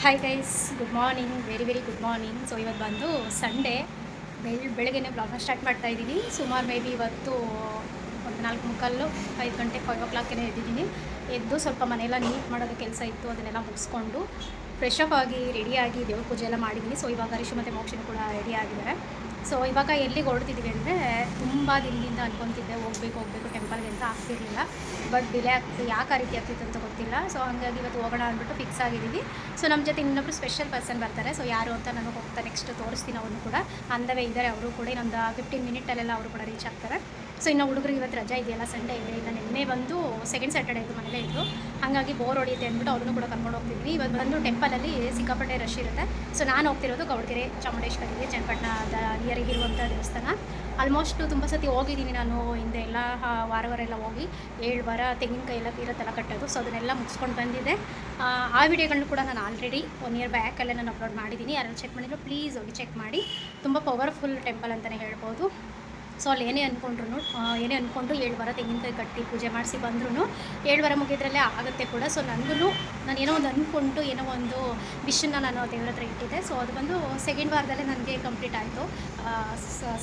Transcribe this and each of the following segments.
Hi guys, good morning, very very good morning. So ಇವತ್ತು ಬಂದು Sunday ಬೆಳಗ್ಗೆನೇ ಬ್ಲಾಗ್ನ start ಮಾಡ್ತಾ ಇದ್ದೀನಿ. ಸುಮಾರು ಮೇ ಬಿ ಇವತ್ತು ಒಂದು 4:45 5 ಗಂಟೆ 5 o'clockನೇ ಎದ್ದಿದ್ದೀನಿ. ಎದ್ದು ಸ್ವಲ್ಪ ಮನೆಯೆಲ್ಲ ನೀಟ್ ಮಾಡೋದು ಕೆಲಸ ಇತ್ತು, ಅದನ್ನೆಲ್ಲ ಮುಗಿಸ್ಕೊಂಡು ಫ್ರೆಶ್ ಅಪ್ ಆಗಿ ರೆಡಿಯಾಗಿ ದೇವ್ರ ಪೂಜೆ ಎಲ್ಲ ಮಾಡಿದ್ದೀನಿ. ಸೊ ಇವಾಗ ರಿಷು ಮತ್ತು ಮೋಕ್ಷಿನ ಕೂಡ ರೆಡಿ ಆಗಿದ್ದಾರೆ. ಸೊ ಇವಾಗ ಎಲ್ಲಿಗೆ ಹೊರಡ್ತಿದ್ದೀವಿ ಅಂದರೆ, ತುಂಬ ದಿನದಿಂದ ಅನ್ಕೊತಿದ್ದೆ ಹೋಗಬೇಕು ಟೆಂಪಲ್ಗೆ ಅಂತ ಆಗ್ತಿರಲಿಲ್ಲ. ಬಟ್ ಡಿಲೇ ಆಗ್ತಿತ್ತು, ಯಾಕೆ ಆ ರೀತಿ ಆಗ್ತಿತ್ತು ಅಂತ ಗೊತ್ತಿಲ್ಲ. ಸೊ ಹಾಗಾಗಿ ಇವತ್ತು ಹೋಗೋಣ ಅಂದ್ಬಿಟ್ಟು ಫಿಕ್ಸ್ ಆಗಿದ್ದೀವಿ. ಸೊ ನಮ್ಮ ಜೊತೆ ಇನ್ನೊಬ್ರು ಸ್ಪೆಷಲ್ ಪರ್ಸನ್ ಬರ್ತಾರೆ. ಸೊ ಯಾರು ಅಂತ ನಾನು ಹೋಗ್ತಾ ನೆಕ್ಸ್ಟ್ ತೋರಿಸ್ತೀನಿ. ಅವ್ರನ್ನೂ ಕೂಡ ಅಂದವೇ ಇದ್ದಾರೆ. ಅವರು ಕೂಡ ಇನ್ನೊಂದು 15 ಮಿನಿಟಲ್ಲೆಲ್ಲ ಅವರು ಕೂಡ ರೀಚ್ ಆಗ್ತಾರೆ. ಸೊ ಇನ್ನು ಹುಡುಗರಿಗೆ ಇವತ್ತು ರಜಾ ಇದೆಯಲ್ಲ, ಸಂಡೇ ಇದೆ. ಇಲ್ಲ ನಿನ್ನೆ ಬಂದು ಸೆಕೆಂಡ್ ಸ್ಯಾಟರ್ಡೇ ಇದ್ದು ಮನೇಲೇ ಇದ್ದು, ಹಾಗಾಗಿ ಬೋರ್ ಹೊಡಿಯುತ್ತೆ ಅಂದ್ಬಿಟ್ಟು ಅವ್ರನ್ನೂ ಕೂಡ ಕರ್ಕೊಂಡು ಹೋಗ್ತಿದ್ವಿ. ಇವತ್ತು ಬಂದು ಟೆಂಪಲಲ್ಲಿ ಸಿಕ್ಕಾಪಟ್ಟೆ ರಶ್ ಇರುತ್ತೆ. ಸೊ ನಾನು ಹೋಗ್ತಿರೋದು ಗೌಡಗೆರೆ ಚಾಮುಂಡೇಶ್ವರಿಗೆ, ಚನ್ನಪಟ್ಟಣದ ನಿಯರಿಗೆ ಇರುವಂಥ ದೇವಸ್ಥಾನ. ಆಲ್ಮೋಸ್ಟ್ ತುಂಬ ಸತಿ ಹೋಗಿದ್ದೀನಿ ನಾನು ಹಿಂದೆ ಎಲ್ಲ, ವಾರ ಎಲ್ಲ ಹೋಗಿ 7 ವಾರ ತೆಂಗಿನಕಾಯಿ ಎಲ್ಲ ಇರುತ್ತೆಲ್ಲ ಕಟ್ಟೋದು. ಸೊ ಅದನ್ನೆಲ್ಲ ಮುಗಿಸ್ಕೊಂಡು ಬಂದಿದ್ದೆ. ಆ ವಿಡಿಯೋಗಳನ್ನೂ ಕೂಡ ನಾನು ಆಲ್ರೆಡಿ 1 year ಬ್ಯಾಕಲ್ಲೇ ನಾನು ಅಪ್ಲೋಡ್ ಮಾಡಿದ್ದೀನಿ. ಯಾರೆಲ್ಲ ಚೆಕ್ ಮಾಡಿದ್ರು ಪ್ಲೀಸ್ ಹೋಗಿ ಚೆಕ್ ಮಾಡಿ. ತುಂಬ ಪವರ್ಫುಲ್ ಟೆಂಪಲ್ ಅಂತಲೇ ಹೇಳ್ಬೋದು. ಸೊ ಅಲ್ಲಿ ಏನೇ ಅಂದ್ಕೊಂಡು 7 ವಾರ ತೆಂಗಿನಕಾಯಿ ಕಟ್ಟಿ ಪೂಜೆ ಮಾಡಿಸಿ ಬಂದ್ರೂ 7 ವಾರ ಮುಗಿದ್ರಲ್ಲೇ ಆಗುತ್ತೆ ಕೂಡ. ಸೊ ನಾನು ಏನೋ ಒಂದು ಅಂದ್ಕೊಂಡು ಏನೋ ಒಂದು ವಿಷನ್ನ ನಾನು ದೇವ್ರ ಹತ್ರ ಇಟ್ಟಿದ್ದೆ. ಸೊ ಅದು ಬಂದು ಸೆಕೆಂಡ್ ವಾರದಲ್ಲೇ ನನಗೆ ಕಂಪ್ಲೀಟ್ ಆಯಿತು,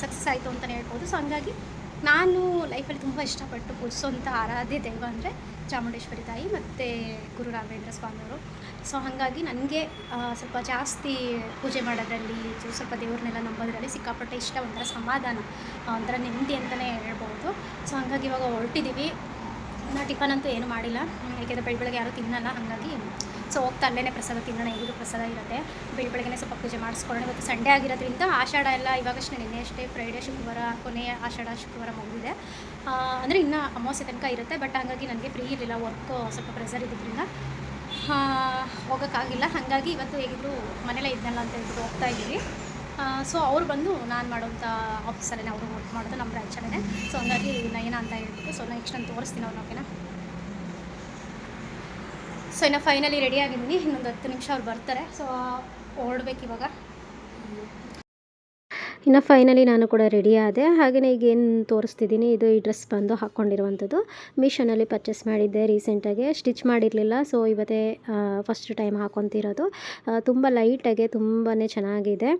ಸಕ್ಸಸ್ ಆಯಿತು ಅಂತಲೇ ಹೇಳ್ಬೋದು. ಸೊ ಹಂಗಾಗಿ ನಾನು ಲೈಫಲ್ಲಿ ತುಂಬ ಇಷ್ಟಪಟ್ಟು ಪೂಜಿಸೋಂಥ ಆರಾಧ್ಯ ದೈವ ಅಂದರೆ ಚಾಮುಂಡೇಶ್ವರಿ ತಾಯಿ ಮತ್ತು ಗುರು ರಾಘವೇಂದ್ರ ಸ್ವಾಮಿಯವರು. ಸೊ ಹಾಗಾಗಿ ನನಗೆ ಸ್ವಲ್ಪ ಜಾಸ್ತಿ ಪೂಜೆ ಮಾಡೋದ್ರಲ್ಲಿ, ಸ್ವಲ್ಪ ದೇವ್ರನ್ನೆಲ್ಲ ನಂಬೋದ್ರಲ್ಲಿ ಸಿಕ್ಕಾಪಟ್ಟೆ ಇಷ್ಟ, ಒಂಥರ ಸಮಾಧಾನ, ಒಂಥರ ನೆಮ್ಮದಿ ಅಂತಲೇ ಹೇಳ್ಬೋದು. ಸೊ ಹಾಗಾಗಿ ಇವಾಗ ಹೊರಟಿದ್ದೀವಿ. ಟಿಫನ್ ಅಂತೂ ಏನೂ ಮಾಡಿಲ್ಲ, ಏಕೆಂದರೆ ಬೆಳಗ್ಗೆ ಯಾರೂ ತಿನ್ನಲ್ಲ. ಹಾಗಾಗಿ ಸೊ ಹೋಗ್ತಾ ಅಲ್ಲೇ ಪ್ರಸಾದ ತಿನ್ನೋಣ, ಹೇಗಿದ್ರು ಪ್ರಸಾದ ಇರುತ್ತೆ. ಬೆಳಗ್ಗೆನೇ ಸ್ವಲ್ಪ ಪೂಜೆ ಮಾಡಿಸ್ಕೊಳ್ಳೋಣ. ಇವತ್ತು ಸಂಡೇ ಆಗಿರೋದ್ರಿಂದ ಆಷಾಢ ಎಲ್ಲ ಇವಾಗಷ್ಟೇ, ನಿನ್ನೆ ಅಷ್ಟೇ ಫ್ರೈಡೇ ಶುಕ್ರವಾರ ಕೊನೆಯ ಆಷಾಢ ಶುಕ್ರವಾರ ಮುಗಿದಿದೆ. ಅಂದರೆ ಇನ್ನೂ ಅಮಾವಾಸ್ಯೆ ತನಕ ಇರುತ್ತೆ. ಬಟ್ ಹಾಗಾಗಿ ನನಗೆ ಫ್ರೀ ಇರಲಿಲ್ಲ, ವರ್ಕು ಸ್ವಲ್ಪ ಪ್ರೆಸರ್ ಇದ್ದಿದ್ದರಿಂದ ಹೋಗೋಕ್ಕಾಗಿಲ್ಲ. ಹಾಗಾಗಿ ಇವತ್ತು ಹೇಗಿದ್ರು ಮನೇಲೇ ಇದ್ದಲ್ಲ ಅಂತ ಹೇಳ್ಬಿಟ್ಟು ಹೋಗ್ತಾ ಇದ್ದೀವಿ. ಸೊ ಅವ್ರು ಬಂದು ನಾನು ಮಾಡೋಂಥ ಆಫೀಸಲ್ಲೇ ಅವರು ವರ್ಕ್ ಮಾಡೋದು, ನಮ್ಮ ಬ್ರ್ಯಾಂಚಲ್ಲೇ. ಸೊ ಹಂಗಾಗಿ ನಯನ ಅಂತ ಹೇಳ್ಬಿಟ್ಟು, ಸೊ ನೆಕ್ಸ್ಟ್ ನಾನು ತೋರಿಸ್ತೀನಿ ಅವ್ರನ್ನ, ಓಕೆನಾ. ಸೊ ಇನ್ನು ಫೈನಲಿ ರೆಡಿ ಆಗಿದ್ದೀನಿ. ಇನ್ನೊಂದು 10 ನಿಮಿಷ ಅವ್ರು ಬರ್ತಾರೆ. ಸೊ ಹೊರಡ್ಬೇಕು ಇವಾಗ. ಇನ್ನು ಫೈನಲಿ ನಾನು ಕೂಡ ರೆಡಿ ಆದೆ. ಹಾಗೆಯೇ ಈಗ ಏನು ತೋರಿಸ್ತಿದ್ದೀನಿ, ಇದು ಈ ಡ್ರೆಸ್ ಬಂದು ಹಾಕ್ಕೊಂಡಿರುವಂಥದ್ದು ಮೀಶೋನಲ್ಲಿ ಪರ್ಚೇಸ್ ಮಾಡಿದ್ದೆ ರೀಸೆಂಟಾಗಿ, ಸ್ಟಿಚ್ ಮಾಡಿರಲಿಲ್ಲ. ಸೊ ಇವತ್ತೇ ಫಸ್ಟ್ ಟೈಮ್ ಹಾಕ್ಕೊತಿರೋದು. ತುಂಬ ಲೈಟಾಗೆ ತುಂಬಾ ಚೆನ್ನಾಗಿದೆ.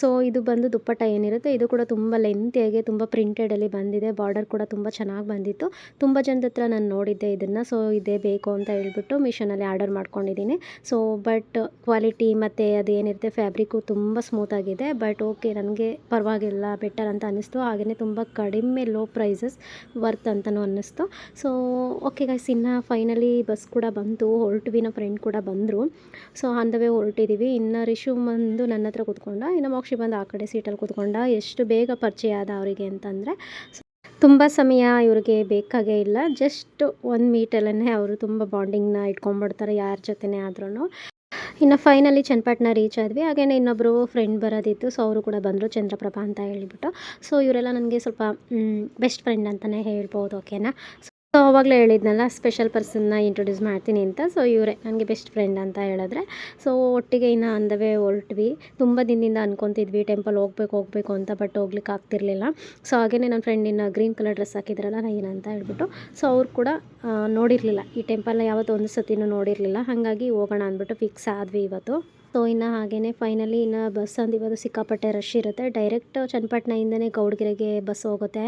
ಸೊ ಇದು ಬಂದು ದುಪ್ಪಟ್ಟ ಏನಿರುತ್ತೆ, ಇದು ಕೂಡ ತುಂಬ ಲೆಂತಿಯಾಗಿ ತುಂಬ ಪ್ರಿಂಟೆಡಲ್ಲಿ ಬಂದಿದೆ. ಬಾರ್ಡರ್ ಕೂಡ ತುಂಬ ಚೆನ್ನಾಗಿ ಬಂದಿತ್ತು. ತುಂಬ ಜನದ ಹತ್ರ ನಾನು ನೋಡಿದ್ದೆ ಇದನ್ನು. ಸೊ ಇದೇ ಬೇಕು ಅಂತ ಹೇಳ್ಬಿಟ್ಟು ಮೀಶೋನಲ್ಲಿ ಆರ್ಡರ್ ಮಾಡ್ಕೊಂಡಿದ್ದೀನಿ. ಸೊ ಬಟ್ ಕ್ವಾಲಿಟಿ ಮತ್ತು ಅದೇನಿರುತ್ತೆ ಫ್ಯಾಬ್ರಿಕ್ಕು ತುಂಬ ಸ್ಮೂತಾಗಿದೆ. ಬಟ್ ಓಕೆ, ನನಗೆ ಪರವಾಗಿಲ್ಲ, ಬೆಟರ್ ಅಂತ ಅನ್ನಿಸ್ತು. ಹಾಗೆಯೇ ತುಂಬ ಕಡಿಮೆ ಲೋ ಪ್ರೈಸಸ್, ವರ್ತ್ ಅಂತಲೂ ಅನ್ನಿಸ್ತು. ಸೊ ಓಕೆ ಗೈಸ್, ಇನ್ನು ಫೈನಲಿ ಬಸ್ ಕೂಡ ಬಂತು, ಹೊರಟ್ವಿ. ನಮ್ಮ ಫ್ರೆಂಡ್ ಕೂಡ ಬಂದರು. ಸೊ ಆನ್ ದ ವೇ ಹೊರಟಿದ್ದೀವಿ. ಇನ್ನು ರಿಷು ಬಂದು ನನ್ನ ಹತ್ರ ಕೂತ್ಕೊಂಡ, ಇನ್ನು ಮೋಕ್ಷಿ ಬಂದು ಆ ಕಡೆ ಸೀಟಲ್ಲಿ ಕೂತ್ಕೊಂಡ. ಎಷ್ಟು ಬೇಗ ಪರಿಚಯ ಆದ ಅವರಿಗೆ ಅಂತಂದರೆ, ತುಂಬ ಸಮಯ ಇವ್ರಿಗೆ ಬೇಕಾಗೇ ಇಲ್ಲ. ಜಸ್ಟ್ 1 ಮೀಟಲ್ಲೇ ಅವರು ತುಂಬ ಬಾಂಡಿಂಗ್ನ ಇಟ್ಕೊಂಡ್ಬಿಡ್ತಾರೆ, ಯಾರ ಜೊತೆನೇ ಆದ್ರೂ. ಇನ್ನು ಫೈನಲಿ ಚನ್ನಪಟ್ಟಣ ರೀಚ್ ಆದ್ವಿ. ಹಾಗೆಯೇ ಇನ್ನೊಬ್ಬರು ಫ್ರೆಂಡ್ ಬರೋದಿತ್ತು. ಸೊ ಅವರು ಕೂಡ ಬಂದರು, ಚಂದ್ರಪ್ರಭಾ ಅಂತ ಹೇಳಿಬಿಟ್ಟು. ಸೊ ಇವರೆಲ್ಲ ನನಗೆ ಸ್ವಲ್ಪ ಬೆಸ್ಟ್ ಫ್ರೆಂಡ್ ಅಂತಲೇ ಹೇಳ್ಬೋದು, ಓಕೆನಾ. ಸೊ ಆವಾಗಲೇ ಹೇಳಿದ್ನಲ್ಲ, ಸ್ಪೆಷಲ್ ಪರ್ಸನ್ನ ಇಂಟ್ರೊಡ್ಯೂಸ್ ಮಾಡ್ತೀನಿ ಅಂತ. ಸೊ ಇವರೇ ನನಗೆ ಬೆಸ್ಟ್ ಫ್ರೆಂಡ್ ಅಂತ ಹೇಳಿದ್ರೆ. ಸೊ ಒಟ್ಟಿಗೆ ಇನ್ನು ಅಂದವೇ ಹೊರಟ್ವಿ. ತುಂಬ ದಿನದಿಂದ ಅನ್ಕೊತಿದ್ವಿ ಟೆಂಪಲ್ ಹೋಗಬೇಕು ಅಂತ, ಬಟ್ ಹೋಗ್ಲಿಕ್ಕೆ ಆಗ್ತಿರ್ಲಿಲ್ಲ. ಸೊ ಹಾಗೆಯೇ ನನ್ನ ಫ್ರೆಂಡಿನ ಗ್ರೀನ್ ಕಲರ್ ಡ್ರೆಸ್ ಹಾಕಿದ್ರಲ್ಲ ನಯನ ಅಂತ ಹೇಳ್ಬಿಟ್ಟು, ಸೊ ಅವ್ರು ಕೂಡ ನೋಡಿರಲಿಲ್ಲ ಈ ಟೆಂಪಲ್ನ, ಯಾವತ್ತೂ ಒಂದು ಸತಿನೂ ನೋಡಿರಲಿಲ್ಲ. ಹಾಗಾಗಿ ಹೋಗೋಣ ಅಂದ್ಬಿಟ್ಟು ಫಿಕ್ಸ್ ಆದ್ವಿ ಇವತ್ತು. ಸೊ ಇನ್ನು ಹಾಗೆಯೇ ಫೈನಲಿ ಇನ್ನು ಬಸ್ ಇವತ್ತು ಸಿಕ್ಕಾಪಟ್ಟೆ ರಶ್ ಇರುತ್ತೆ. ಡೈರೆಕ್ಟ್ ಚನ್ನಪಟ್ಟಣದಿಂದನೇ ಗೌಡಗೆರೆಗೆ ಬಸ್ ಹೋಗುತ್ತೆ,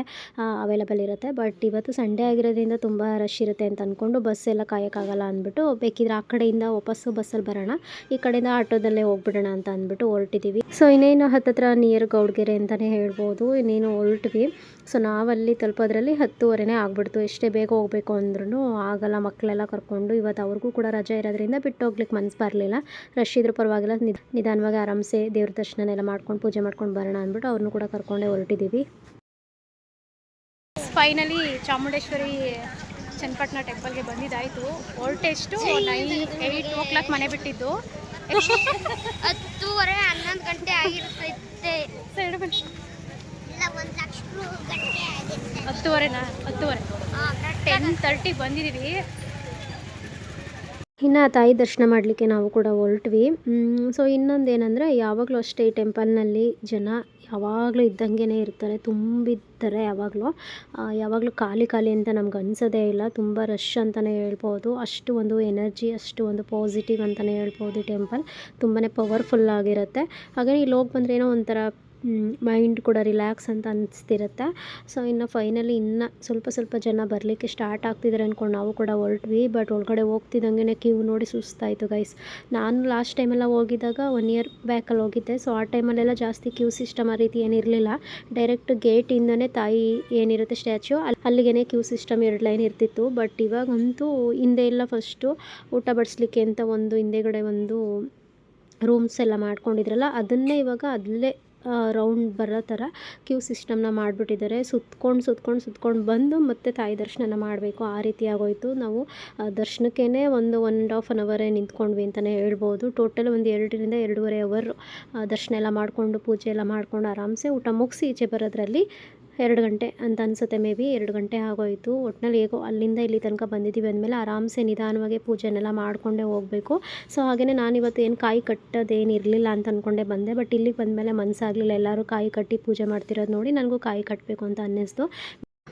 ಅವೈಲಬಲ್ ಇರುತ್ತೆ. ಬಟ್ ಇವತ್ತು ಸಂಡೇ ಆಗಿರೋದ್ರಿಂದ ತುಂಬ ರಶ್ ಇರುತ್ತೆ ಅಂತ ಅಂದ್ಕೊಂಡು ಬಸ್ ಎಲ್ಲ ಕಾಯೋಕ್ಕಾಗಲ್ಲ ಅಂದ್ಬಿಟ್ಟು, ಬೇಕಿದ್ರೆ ಆ ಕಡೆಯಿಂದ ವಾಪಸ್ಸು ಬಸ್ಸಲ್ಲಿ ಬರೋಣ, ಈ ಕಡೆಯಿಂದ ಆಟೋದಲ್ಲೇ ಹೋಗ್ಬಿಡೋಣ ಅಂತ ಅಂದ್ಬಿಟ್ಟು ಹೊರಟಿದ್ದೀವಿ. ಸೊ ಇನ್ನೇನು ಹತ್ತತ್ರ ನಿಯರ್ ಗೌಡಗೆರೆ ಅಂತಲೇ ಹೇಳ್ಬೋದು. ಇನ್ನೇನು ಹೊರಟ್ವಿ. ಸೊ ನಾವಲ್ಲಿ ತಲುಪೋದ್ರಲ್ಲಿ 10:30 ಆಗಿಬಿಡ್ತು. ಎಷ್ಟೇ ಬೇಗ ಹೋಗಬೇಕು ಅಂದ್ರೂ ಆಗಲ್ಲ, ಮಕ್ಕಳೆಲ್ಲ ಕರ್ಕೊಂಡು. ಇವತ್ತು ಅವ್ರಿಗೂ ಕೂಡ ರಜೆ ಇರೋದ್ರಿಂದ ಬಿಟ್ಟು ಹೋಗ್ಲಿಕ್ಕೆ ಮನಸ್ಸು ಬರಲಿಲ್ಲ. ರಶ್ ಇದ್ರೂ ಪರವಾಗಿಲ್ಲ, ನಿಧಾನವಾಗಿ ಆರಾಮ್ಸೆ ದೇವ್ರ ದರ್ಶನ ಎಲ್ಲ ಮಾಡ್ಕೊಂಡು ಪೂಜೆ ಮಾಡ್ಕೊಂಡು ಬರೋಣ ಅಂದ್ಬಿಟ್ಟು ಅವ್ರನ್ನೂ ಕೂಡ ಕರ್ಕೊಂಡೇ ಹೊರಟಿದ್ದೀವಿ. ಫೈನಲಿ ಚಾಮುಂಡೇಶ್ವರಿ ಚನ್ನಪಟ್ಟಣ ಟೆಂಪಲ್ಗೆ ಬಂದಿದ್ದಾಯಿತು. ಹೊರಟೆಷ್ಟು 8 o'clock ಮನೆ ಬಿಟ್ಟಿದ್ದು, 10:30 11 ಗಂಟೆ ಆಗಿರುತ್ತೆ. 10:30 10:30 ಬಂದಿದ್ದೀವಿ. ಇನ್ನು ತಾಯಿ ದರ್ಶನ ಮಾಡಲಿಕ್ಕೆ ನಾವು ಕೂಡ ಹೊರಟ್ವಿ. ಸೊ ಇನ್ನೊಂದೇನೆಂದರೆ ಯಾವಾಗಲೂ ಅಷ್ಟೇ ಈ ಟೆಂಪಲ್ನಲ್ಲಿ ಜನ ಯಾವಾಗಲೂ ಇದ್ದಂಗೆ ಇರ್ತಾರೆ, ತುಂಬಿರ್ತಾರೆ ಯಾವಾಗಲೂ ಖಾಲಿ ಖಾಲಿ ಅಂತ ನಮ್ಗೆ ಅನಿಸೋದೇ ಇಲ್ಲ. ತುಂಬ ರಶ್ ಅಂತಲೇ ಹೇಳ್ಬೋದು. ಅಷ್ಟು ಒಂದು ಎನರ್ಜಿ, ಅಷ್ಟು ಒಂದು ಪಾಸಿಟಿವ್ ಅಂತಲೇ ಹೇಳ್ಬೋದು. ಈ ಟೆಂಪಲ್ ತುಂಬಾ ಪವರ್ಫುಲ್ ಆಗಿರುತ್ತೆ. ಹಾಗೆ ಇಲ್ಲಿ ಹೋಗಿ ಬಂದರೆ ಏನೋ ಒಂಥರ ಮೈಂಡ್ ಕೂಡ ರಿಲ್ಯಾಕ್ಸ್ ಅಂತ ಅನಿಸ್ತಿರುತ್ತೆ. ಸೊ ಇನ್ನು ಫೈನಲಿ ಇನ್ನು ಸ್ವಲ್ಪ ಜನ ಬರಲಿಕ್ಕೆ ಸ್ಟಾರ್ಟ್ ಆಗ್ತಿದ್ದಾರೆ ಅಂದ್ಕೊಂಡು ನಾವು ಕೂಡ ಹೊರಟ್ವಿ. ಬಟ್ ಒಳಗಡೆ ಹೋಗ್ತಿದ್ದಂಗೆ ಕ್ಯೂ ನೋಡಿ ಸುಸ್ತಾಯಿತು ಗೈಸ್. ನಾನು ಲಾಸ್ಟ್ ಟೈಮೆಲ್ಲ ಹೋಗಿದ್ದಾಗ 1 ಇಯರ್ ಬ್ಯಾಕಲ್ಲಿ ಹೋಗಿದ್ದೆ. ಸೊ ಆ ಟೈಮಲ್ಲೆಲ್ಲ ಜಾಸ್ತಿ ಕ್ಯೂ ಸಿಸ್ಟಮ್ ಆ ರೀತಿ ಏನಿರಲಿಲ್ಲ. ಡೈರೆಕ್ಟ್ ಗೇಟಿಂದನೇ ತಾಯಿ ಏನಿರುತ್ತೆ ಸ್ಟ್ಯಾಚ್ಯೂ ಅಲ್ಲಿಗೆ ಕ್ಯೂ ಸಿಸ್ಟಮ್ 2 ಲೈನ್ ಇರ್ತಿತ್ತು. ಬಟ್ ಇವಾಗಂತೂ ಹಿಂದೆ ಎಲ್ಲ ಫಸ್ಟು ಊಟ ಬಡಿಸ್ಲಿಕ್ಕೆ ಅಂತ ಒಂದು ಹಿಂದೆಗಡೆ ಒಂದು ರೂಮ್ಸ್ ಎಲ್ಲ ಮಾಡ್ಕೊಂಡಿದ್ರಲ್ಲ, ಅದನ್ನೇ ಇವಾಗ ಅಲ್ಲೇ ರೌಂಡ್ ಬರೋ ಥರ ಕ್ಯೂ ಸಿಸ್ಟಮ್ನ ಮಾಡಿಬಿಟ್ಟಿದ್ದಾರೆ. ಸುತ್ಕೊಂಡು ಬಂದು ಮತ್ತೆ ತಾಯಿ ದರ್ಶನ ಮಾಡಬೇಕು, ಆ ರೀತಿ ಆಗೋಯಿತು. ನಾವು ದರ್ಶನಕ್ಕೇ 1.5 ಅವರೇ ನಿಂತ್ಕೊಂಡ್ವಿ ಅಂತಲೇ ಹೇಳ್ಬೋದು. ಟೋಟಲ್ ಒಂದು 2ರಿಂದ 2.5 ಅವರ್ ದರ್ಶನ ಎಲ್ಲ ಮಾಡಿಕೊಂಡು ಪೂಜೆ ಎಲ್ಲ ಮಾಡಿಕೊಂಡು ಆರಾಮ್ಸೆ ಊಟ ಮುಗಿಸಿ ಈಚೆ ಬರೋದ್ರಲ್ಲಿ 2 ಗಂಟೆ ಅಂತ ಅನಿಸುತ್ತೆ. ಮೇ ಬಿ 2 ಗಂಟೆ ಆಗೋಯಿತು. ಒಟ್ಟಿನಲ್ಲಿ ಹೇಗೋ ಅಲ್ಲಿಂದ ಇಲ್ಲಿ ತನಕ ಬಂದಿದ್ದೀವಿ ಅಂದಮೇಲೆ ಆರಾಮ್ಸೆ ನಿಧಾನವಾಗಿ ಪೂಜೆನೆಲ್ಲ ಮಾಡಿಕೊಂಡೇ ಹೋಗಬೇಕು. ಸೊ ಹಾಗೆಯೇ ನಾನಿವತ್ತು ಏನು ಕಾಯಿ ಕಟ್ಟೋದೇನು ಇರಲಿಲ್ಲ ಅಂತ ಅಂದ್ಕೊಂಡೆ ಬಂದೆ. ಬಟ್ ಇಲ್ಲಿಗೆ ಬಂದಮೇಲೆ ಮನಸ್ಸಾಗಲಿಲ್ಲ. ಎಲ್ಲರೂ ಕಾಯಿ ಕಟ್ಟಿ ಪೂಜೆ ಮಾಡ್ತಿರೋದು ನೋಡಿ ನನಗೂ ಕಾಯಿ ಕಟ್ಟಬೇಕು ಅಂತ ಅನ್ನಿಸ್ತು.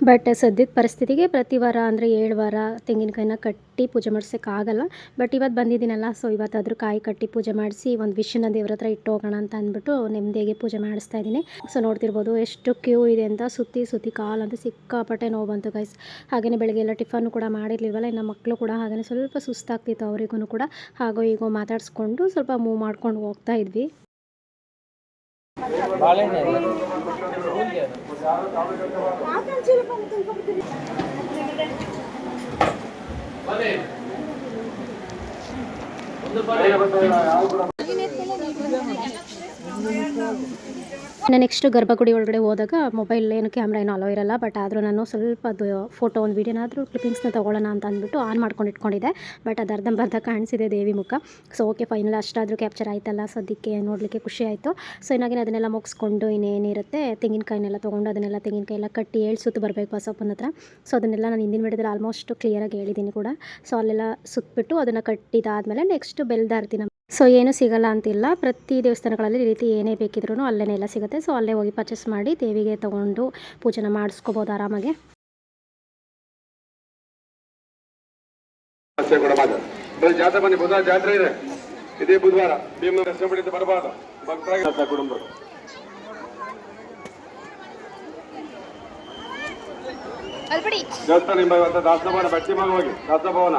ಬಟ್ ಸದ್ಯದ ಪರಿಸ್ಥಿತಿಗೆ ಪ್ರತಿ ವಾರ ಅಂದರೆ 7 ವಾರ ತೆಂಗಿನಕಾಯಿನ ಕಟ್ಟಿ ಪೂಜೆ ಮಾಡಿಸೋಕ್ಕಾಗಲ್ಲ. ಬಟ್ ಇವತ್ತು ಬಂದಿದ್ದೀನಲ್ಲ, ಸೊ ಇವತ್ತಾದರೂ ಕಾಯಿ ಕಟ್ಟಿ ಪೂಜೆ ಮಾಡಿಸಿ ಒಂದು ವಿಷಯನ ದೇವ್ರ ಹತ್ರ ಇಟ್ಟು ಹೋಗೋಣ ಅಂತ ಅಂದ್ಬಿಟ್ಟು ನೆಮ್ಮದಿಯಾಗಿ ಪೂಜೆ ಮಾಡಿಸ್ತಾ ಇದ್ದೀನಿ. ಸೊ ನೋಡ್ತಿರ್ಬೋದು ಎಷ್ಟು ಕ್ಯೂ ಇದೆ ಅಂತ. ಸುತ್ತಿ ಕಾಲಂತೂ ಸಿಕ್ಕಾಪಟ್ಟೆ ನೋವು ಬಂತು ಗೈಸ್. ಹಾಗೆಯೇ ಬೆಳಗ್ಗೆ ಎಲ್ಲ ಟಿಫನ್ನು ಕೂಡ ಮಾಡಿರಲಿಲ್ವಲ್ಲ, ಇನ್ನು ಮಕ್ಕಳು ಕೂಡ ಹಾಗೆಯೇ ಸ್ವಲ್ಪ ಸುಸ್ತಾಗ್ತಿತ್ತು ಅವರಿಗೂ ಕೂಡ. ಹಾಗೋ ಹೀಗೋ ಮಾತಾಡಿಸ್ಕೊಂಡು ಸ್ವಲ್ಪ ಮೂವ್ ಮಾಡ್ಕೊಂಡು ಹೋಗ್ತಾ ಇದ್ವಿ. ನೆಕ್ಸ್ಟ್ ಗರ್ಭಗುಡಿ ಒಳಗಡೆ ಹೋದಾಗ ಮೊಬೈಲ್ ಏನು ಕ್ಯಾಮ್ರಾ ಏನೂ ಅಲೋ ಇರಲ್ಲ. ಬಟ್ ಆದರೂ ನಾನು ಸ್ವಲ್ಪ ಅದು ಫೋಟೋ ಒಂದು ವೀಡಿಯೋನಾದರೂ ಕ್ಲಿಪ್ಪಿಂಗ್ಸ್ನ ತೊಗೊಳ್ಳೋಣ ಅಂತ ಅಂದ್ಬಿಟ್ಟು ಆನ್ ಮಾಡ್ಕೊಂಡು ಇಟ್ಕೊಂಡಿದ್ದೆ. ಬಟ್ ಅದು ಅರ್ಧಂಬರ್ಧ ಕಾಣಿಸಿದೆ ದೇವಿ ಮುಖ. ಸೊ ಓಕೆ, ಫೈನಲ್ ಅಷ್ಟಾದರೂ ಕ್ಯಾಪ್ಚರ್ ಆಯ್ತಲ್ಲ, ಸದ್ಯಕ್ಕೆ ನೋಡಲಿಕ್ಕೆ ಖುಷಿ ಆಯಿತು. ಸೊ ಇನ್ನಾಗಿನ ಅದನ್ನೆಲ್ಲ ಮುಗಿಸ್ಕೊಂಡು ಇನ್ನೇನಿರುತ್ತೆ ತೆಂಗಿನಕಾಯಿನೆಲ್ಲ ತೊಗೊಂಡು ಅದನ್ನೆಲ್ಲ ತೆಂಗಿನಕಾಯಿ ಎಲ್ಲ ಕಟ್ಟಿ 7 ಸುತ್ತು ಬರಬೇಕು ಬಸಪ್ಪನ ಹತ್ರ. ಸೊ ಅದನ್ನೆಲ್ಲ ನಾನು ಹಿಂದಿನ ವಿಡಿಯೋದಲ್ಲಿ ಆಲ್ಮೋಸ್ಟ್ ಕ್ಲಿಯರಾಗಿ ಹೇಳಿದ್ದೀನಿ ಕೂಡ. ಸೊ ಅಲ್ಲೆಲ್ಲ ಸುತ್ತಬಿಟ್ಟು ಅದನ್ನು ಕಟ್ಟಿದಾದಮೇಲೆ ನೆಕ್ಸ್ಟ್ ಬೆಲ್ದಾರ್ತಿನ. ಸೊ ಏನೂ ಸಿಗಲ್ಲ ಅಂತಿಲ್ಲ, ಪ್ರತಿ ದೇವಸ್ಥಾನಗಳಲ್ಲಿ ಈ ರೀತಿ ಏನೇ ಬೇಕಿದ್ರೂ ಅಲ್ಲೇ ಎಲ್ಲ ಸಿಗುತ್ತೆ. ಸೊ ಅಲ್ಲೇ ಹೋಗಿ ಪರ್ಚೇಸ್ ಮಾಡಿ ದೇವಿಗೆ ತೊಗೊಂಡು ಪೂಜೆನ ಮಾಡಿಸ್ಕೋಬೋದು ಆರಾಮಾಗಿ. ಜಾತ್ರೆ ಬನ್ನಿ, ಬುಧವಾರ ಜಾತ್ರೆ ಇದೆ. ಇದೇ ಬುಧವಾರ ಭೀಮ ದರ್ಶನ ಪಡೆದು ಬರಬಾರ್ದು ಭಕ್ತರಾಗಿ ಕುಟುಂಬ. ದೇವಸ್ಥಾನ ಇವತ್ತು ದಾಸಭವನ ಬಟ್ಟಿಮಾಗ ಹೋಗಿ ದಾಸಭವನ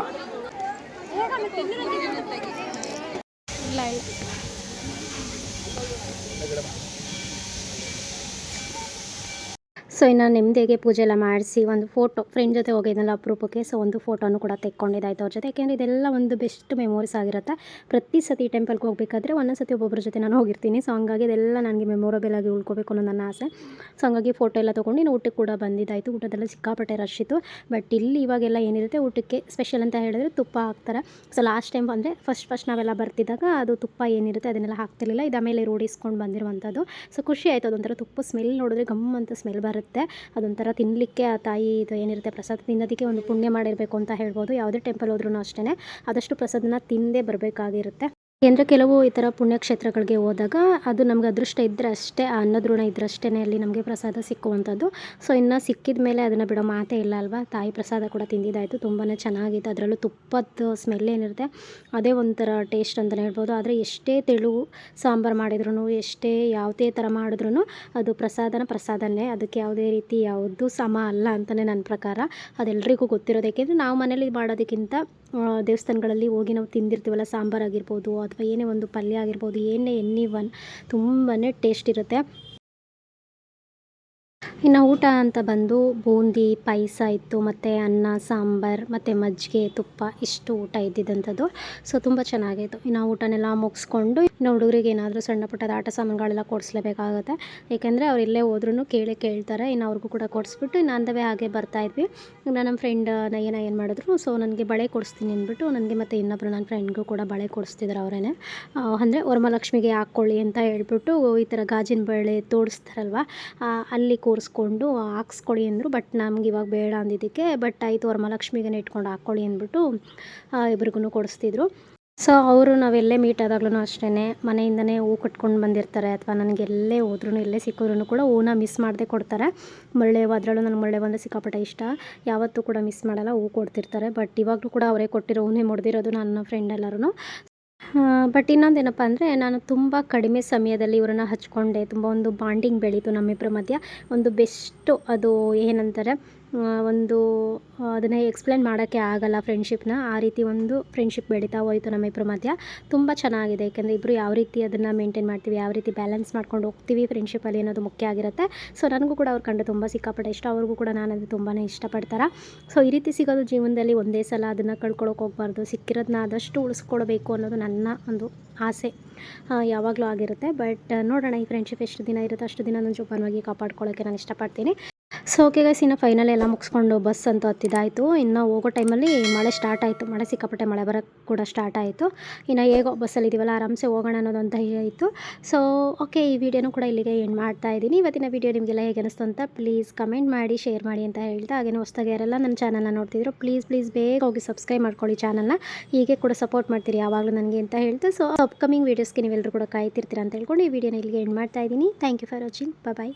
ಸೊ ಇನ್ನು ನೆಮ್ಮದಿಗೆ ಪೂಜೆ ಎಲ್ಲ ಮಾಡಿಸಿ ಒಂದು ಫೋಟೋ ಫ್ರೆಂಡ್ ಜೊತೆ ಹೋಗಿದ್ನಲ್ಲ ಅಪರೂಪಕ್ಕೆ. ಸೊ ಒಂದು ಫೋಟೋನು ಕೂಡ ತೆಕ್ಕೊಂಡಿದ್ದಾಯ್ತು ಅವ್ರ ಜೊತೆ. ಯಾಕೆಂದರೆ ಇದೆಲ್ಲ ಒಂದು ಬೆಸ್ಟ್ ಮೆಮೊರೀಸ್ ಆಗಿರುತ್ತೆ. ಪ್ರತಿ ಸತಿ ಟೆಂಪಲ್ಗೆ ಹೋಗಬೇಕಾದ್ರೆ ಒಂದೊಂದು ಸತಿ ಒಬ್ಬೊಬ್ಬರ ಜೊತೆ ನಾನು ಹೋಗಿರ್ತೀನಿ. ಸೊ ಹಂಗಾಗಿ ಇದೆಲ್ಲ ನನಗೆ ಮೆಮೊರಬಲ್ ಆಗಿ ಉಳ್ಕೋಬೇಕು ಅನ್ನೋ ನನ್ನ ಆಸೆ. ಸೊ ಹಂಗಾಗಿ ಫೋಟೋ ಎಲ್ಲ ತೊಗೊಂಡು ಇನ್ನು ಊಟಕ್ಕೆ ಕೂಡ ಬಂದಿದ್ದಾಯಿತು. ಊಟದಲ್ಲ ಸಿಕ್ಕಾಪಟ್ಟೆ ರಶ್ ಇತ್ತು. ಬಟ್ ಇಲ್ಲಿ ಇವಾಗೆಲ್ಲ ಏನಿರುತ್ತೆ ಊಟಕ್ಕೆ ಸ್ಪೆಷಲ್ ಅಂತ ಹೇಳಿದ್ರೆ ತುಪ್ಪ ಹಾಕ್ತಾರೆ. ಸೊ ಲಾಸ್ಟ್ ಟೈಮ್ ಅಂದರೆ ಫಸ್ಟ್ ನಾವೆಲ್ಲ ಬರ್ತಿದ್ದಾಗ ಅದು ತುಪ್ಪ ಏನಿರುತ್ತೆ ಅದನ್ನೆಲ್ಲ ಹಾಕ್ತಿರ್ಲಿಲ್ಲ. ಇದು ಆಮೇಲೆ ರೂಢಿಸ್ಕೊಂಡು ಬಂದಿರುವಂಥದ್ದು. ಸೊ ಖುಷಿ ಆಯಿತು. ಅದೊಂಥರ ತುಪ್ಪ ಸ್ಮೆಲ್ ನೋಡಿದ್ರೆ ಗಮ್ ಅಂತ ಸ್ಮೆಲ್ ಬರುತ್ತೆ. ಅದೊಂಥರ ತಿನ್ನಲಿಕ್ಕೆ ಆ ತಾಯಿ ಇದು ಏನಿರುತ್ತೆ ಪ್ರಸಾದ ತಿನ್ನೋದಕ್ಕೆ ಒಂದು ಪುಣ್ಯ ಮಾಡಿರಬೇಕು ಅಂತ ಹೇಳ್ಬೋದು. ಯಾವುದೇ ಟೆಂಪಲ್ ಹೋದ್ರೂ ಅಷ್ಟೇ ಆದಷ್ಟು ಪ್ರಸಾದನ ತಿಂದೇ ಬರಬೇಕಾಗಿರುತ್ತೆ. ಅಂದರೆ ಕೆಲವು ಈ ಥರ ಪುಣ್ಯಕ್ಷೇತ್ರಗಳಿಗೆ ಹೋದಾಗ ಅದು ನಮ್ಗೆ ಅದೃಷ್ಟ ಇದ್ದರೆ ಅಷ್ಟೇ, ಆ ಅನ್ನದ್ಋಣ ಇದ್ರಷ್ಟೇ ಅಲ್ಲಿ ನಮಗೆ ಪ್ರಸಾದ ಸಿಕ್ಕುವಂಥದ್ದು. ಸೊ ಇನ್ನು ಸಿಕ್ಕಿದ ಮೇಲೆ ಅದನ್ನು ಬಿಡೋ ಮಾತೇ ಇಲ್ಲ ಅಲ್ವಾ. ತಾಯಿ ಪ್ರಸಾದ ಕೂಡ ತಿಂದಿದ್ದಾಯಿತು, ತುಂಬಾ ಚೆನ್ನಾಗಿತ್ತು. ಅದರಲ್ಲೂ ತುಪ್ಪದ ಸ್ಮೆಲ್ ಏನಿರುತ್ತೆ ಅದೇ ಒಂಥರ ಟೇಸ್ಟ್ ಅಂತಲೇ ಹೇಳ್ಬೋದು. ಆದರೆ ಎಷ್ಟೇ ತೆಳು ಸಾಂಬಾರು ಮಾಡಿದ್ರು, ಎಷ್ಟೇ ಯಾವುದೇ ಥರ ಮಾಡಿದ್ರೂ ಅದು ಪ್ರಸಾದನೇ. ಅದಕ್ಕೆ ಯಾವುದೇ ರೀತಿ ಯಾವುದು ಸಮ ಅಲ್ಲ ಅಂತಲೇ ನನ್ನ ಪ್ರಕಾರ. ಅದೆಲ್ಲರಿಗೂ ಗೊತ್ತಿರೋದು. ಏಕೆಂದರೆ ನಾವು ಮನೇಲಿ ಮಾಡೋದಕ್ಕಿಂತ ದೇವಸ್ಥಾನಗಳಲ್ಲಿ ಹೋಗಿ ನಾವು ತಿಂದಿರ್ತೀವಲ್ಲ, ಸಾಂಬಾರು ಆಗಿರ್ಬೋದು ಅಥವಾ ಏನೇ ಒಂದು ಪಲ್ಯ ಆಗಿರ್ಬೋದು, ಏನೇ ತುಂಬಾ ಟೇಸ್ಟ್ ಇರುತ್ತೆ. ಇನ್ನು ಊಟ ಅಂತ ಬಂದು ಬೂಂದಿ ಪಾಯಸ ಇತ್ತು, ಮತ್ತು ಅನ್ನ ಸಾಂಬಾರು ಮತ್ತು ಮಜ್ಜಿಗೆ ತುಪ್ಪ ಇಷ್ಟು ಊಟ ಇದ್ದಿದ್ದಂಥದ್ದು. ಸೊ ತುಂಬ ಚೆನ್ನಾಗಿತ್ತು. ಇನ್ನು ಊಟನೆಲ್ಲ ಮುಗಿಸ್ಕೊಂಡು ಇನ್ನು ಹುಡುಗರಿಗೆ ಏನಾದರೂ ಸಣ್ಣ ಪುಟ್ಟದ ಆಟ ಸಾಮಾನುಗಳೆಲ್ಲ ಕೊಡಿಸ್ಲೇಬೇಕಾಗುತ್ತೆ. ಏಕೆಂದರೆ ಅವ್ರು ಎಲ್ಲೇ ಹೋದ್ರೂ ಕೇಳ್ತಾರೆ. ಇನ್ನು ಅವ್ರಿಗೂ ಕೂಡ ಕೊಡಿಸ್ಬಿಟ್ಟು ಇನ್ನು ಅಂದವೇ ಹಾಗೆ ಬರ್ತಾಯಿದ್ವಿ. ಇನ್ನು ನಮ್ಮ ಫ್ರೆಂಡ್ ನಯನ ಏನು ಮಾಡಿದ್ರು, ಸೊ ನನಗೆ ಬಳೆ ಕೊಡಿಸ್ತೀನಿ ಅಂದ್ಬಿಟ್ಟು ನನಗೆ ಮತ್ತು ಇನ್ನೊಬ್ಬರು ನನ್ನ ಫ್ರೆಂಡ್ಗೂ ಕೂಡ ಬಳೆ ಕೊಡಿಸ್ತಿದ್ರು ಅವರೇ. ಅಂದರೆ ವರಮಹಾಲಕ್ಷ್ಮಿಗೆ ಹಾಕ್ಕೊಳ್ಳಿ ಅಂತ ಹೇಳ್ಬಿಟ್ಟು ಈ ಥರ ಗಾಜಿನ ಬಳೆ ತೋಡಿಸ್ತಾರಲ್ವ, ಅಲ್ಲಿ ಕೂರಿಸ್ಕೊಂಡು ಹಾಕ್ಸ್ಕೊಳ್ಳಿ ಅಂದರು. ಬಟ್ ನಮ್ಗೆ ಇವಾಗ ಬೇಡ ಅಂದಿದ್ದಕ್ಕೆ ಬಟ್ ಆಯಿತು ವರಮಹಾಲಕ್ಷ್ಮಿಗೆ ಇಟ್ಕೊಂಡು ಹಾಕ್ಕೊಳ್ಳಿ ಅಂದ್ಬಿಟ್ಟು ಇಬ್ರಿಗೂ ಕೊಡಿಸ್ತಿದ್ರು. ಸೊ ಅವರು ನಾವೆಲ್ಲೇ ಮೀಟ್ ಆದಾಗ್ಲೂ ಅಷ್ಟೇ ಮನೆಯಿಂದನೇ ಹೂ ಕಟ್ಕೊಂಡು ಬಂದಿರ್ತಾರೆ, ಅಥವಾ ನನಗೆ ಎಲ್ಲೇ ಹೋದ್ರೂ ಎಲ್ಲೇ ಸಿಕ್ಕಿದ್ರೂ ಕೂಡ ಹೂನ ಮಿಸ್ ಮಾಡದೆ ಕೊಡ್ತಾರೆ. ಮಳ್ಳೆ ಅದರಲ್ಲೂ ನನಗೆ ಮಳ್ಳೆ ಬಂದರೆ ಸಿಕ್ಕಾಪಟ್ಟೆ ಇಷ್ಟ, ಯಾವತ್ತೂ ಕೂಡ ಮಿಸ್ ಮಾಡಲ್ಲ, ಹೂ ಕೊಡ್ತಿರ್ತಾರೆ. ಬಟ್ ಇವಾಗಲೂ ಕೂಡ ಅವರೇ ಕೊಟ್ಟಿರೋ ಹೂನೇ ಮುಡ್ದಿರೋದು ನನ್ನ ಫ್ರೆಂಡ್ ಎಲ್ಲರೂ. ಬಟ್ ಇನ್ನೊಂದೇನಪ್ಪ ಅಂದರೆ ನಾನು ತುಂಬ ಕಡಿಮೆ ಸಮಯದಲ್ಲಿ ಇವರನ್ನು ಹಚ್ಕೊಂಡೆ. ತುಂಬ ಒಂದು ಬಾಂಡಿಂಗ್ ಬೆಳೀತು ನಮ್ಮಿಬ್ಬರ ಮಧ್ಯ. ಒಂದು ಬೆಸ್ಟು ಅದು ಏನಂತಾರೆ ಒಂದು ಅದನ್ನು ಎಕ್ಸ್ಪ್ಲೇನ್ ಮಾಡೋಕ್ಕೆ ಆಗಲ್ಲ ಫ್ರೆಂಡ್ಶಿಪ್ನ. ಆ ರೀತಿ ಒಂದು ಫ್ರೆಂಡ್ಶಿಪ್ ಬೆಳೀತಾ ಹೋಯಿತು ನಮ್ಮಿಬ್ಬರ ಮಧ್ಯ. ತುಂಬ ಚೆನ್ನಾಗಿದೆ, ಏಕೆಂದರೆ ಇಬ್ಬರು ಯಾವ ರೀತಿ ಅದನ್ನು ಮೇಂಟೈನ್ ಮಾಡ್ತೀವಿ, ಯಾವ ರೀತಿ ಬ್ಯಾಲೆನ್ಸ್ ಮಾಡ್ಕೊಂಡು ಹೋಗ್ತೀವಿ ಫ್ರೆಂಡ್ಶಿಪ್ಪಲ್ಲಿ ಅನ್ನೋದು ಮುಖ್ಯ ಆಗಿರುತ್ತೆ. ಸೊ ನನಗೂ ಕೂಡ ಅವ್ರ ಕಂಡು ತುಂಬ ಸಿಕ್ಕಾಪಟ್ಟೆ ಇಷ್ಟ, ಅವ್ರಿಗೂ ಕೂಡ ನಾನು ಅದು ತುಂಬಾ ಇಷ್ಟಪಡ್ತಾರೆ. ಸೊ ಈ ರೀತಿ ಸಿಗೋದು ಜೀವನದಲ್ಲಿ ಒಂದೇ ಸಲ, ಅದನ್ನು ಕಳ್ಕೊಳ್ಳೋಕೆ ಹೋಗ್ಬಾರ್ದು. ಸಿಕ್ಕಿರೋದನ್ನ ಆದಷ್ಟು ಉಳಿಸ್ಕೊಳ್ಬೇಕು ಅನ್ನೋದು ನನ್ನ ಒಂದು ಆಸೆ ಯಾವಾಗಲೂ ಆಗಿರುತ್ತೆ. ಬಟ್ ನೋಡೋಣ ಈ ಫ್ರೆಂಡ್ಶಿಪ್ ಎಷ್ಟು ದಿನ ಇರುತ್ತೆ ಅಷ್ಟು ದಿನ ನಾನು ಜೋಪಾನವಾಗಿ ಕಾಪಾಡ್ಕೊಳ್ಳೋಕ್ಕೆ ನಾನು ಇಷ್ಟಪಡ್ತೀನಿ. ಸೊ ಓಕೆ ಗೈಸ್, ಇನ್ನು ಫೈನಲ್ ಎಲ್ಲ ಮುಗಿಸ್ಕೊಂಡು ಬಸ್ ಅಂತೂ ಹತ್ತಿದ್ದಾಯಿತು. ಇನ್ನು ಹೋಗೋ ಟೈಮಲ್ಲಿ ಮಳೆ ಸ್ಟಾರ್ಟ್ ಆಯಿತು, ಮಳೆ ಸಿಕ್ಕಾಪಟ್ಟೆ ಮಳೆ ಬರೋಕ್ಕೆ ಕೂಡ ಸ್ಟಾರ್ಟ್ ಆಯಿತು. ಇನ್ನು ಹೇಗೋ ಬಸ್ಸಲ್ಲಿ ಇದೀವಲ್ಲ ಆರಾಮ್ಸೆ ಹೋಗೋಣ ಅನ್ನೋದೊಂದು ಧೈರ್ಯ ಇತ್ತು. ಸೊ ಓಕೆ, ಈ ವಿಡಿಯೋನೂ ಕೂಡ ಇಲ್ಲಿಗೆ ಎಂಡ್ ಮಾಡ್ತಾ ಇದ್ದೀನಿ. ಇವತ್ತಿನ ವಿಡಿಯೋ ನಿಮಗೆಲ್ಲ ಹೇಗೆ ಅನಿಸ್ತು ಅಂತ ಪ್ಲೀಸ್ ಕಮೆಂಟ್ ಮಾಡಿ, ಶೇರ್ ಮಾಡಿ ಅಂತ ಹೇಳ್ತಾ, ಹಾಗೆ ಹೊಸದಾಗಿ ಯಾರೆಲ್ಲ ನನ್ನ ಚಾನಲ್ನ ನೋಡ್ತಿದ್ರು ಪ್ಲೀಸ್ ಬೇಗ ಹೋಗಿ ಸಬ್ಸ್ಕ್ರೈಬ್ ಮಾಡ್ಕೊಳ್ಳಿ ಚಾನಲ್ನ. ಹೀಗೆ ಕೂಡ ಸಪೋರ್ಟ್ ಮಾಡ್ತೀರಿ ಯಾವಾಗಲೂ ನನಗೆ ಅಂತ ಹೇಳ್ತಾ, ಸೊ ಅಪ್ಕಮಿಂಗ್ ವೀಡಿಯೋಸ್ಗೆ ನೀವೆಲ್ಲರೂ ಕೂಡ ಕಾಯ್ತಿರ್ತೀರ ಅಂತ ಹೇಳ್ಕೊಂಡು ಈ ವಿಡಿಯೋನ ಇಲ್ಲಿಗೆ ಎಂಡ್ ಮಾಡ್ತಾ ಇದ್ದೀನಿ. Thank you for watching. Bye.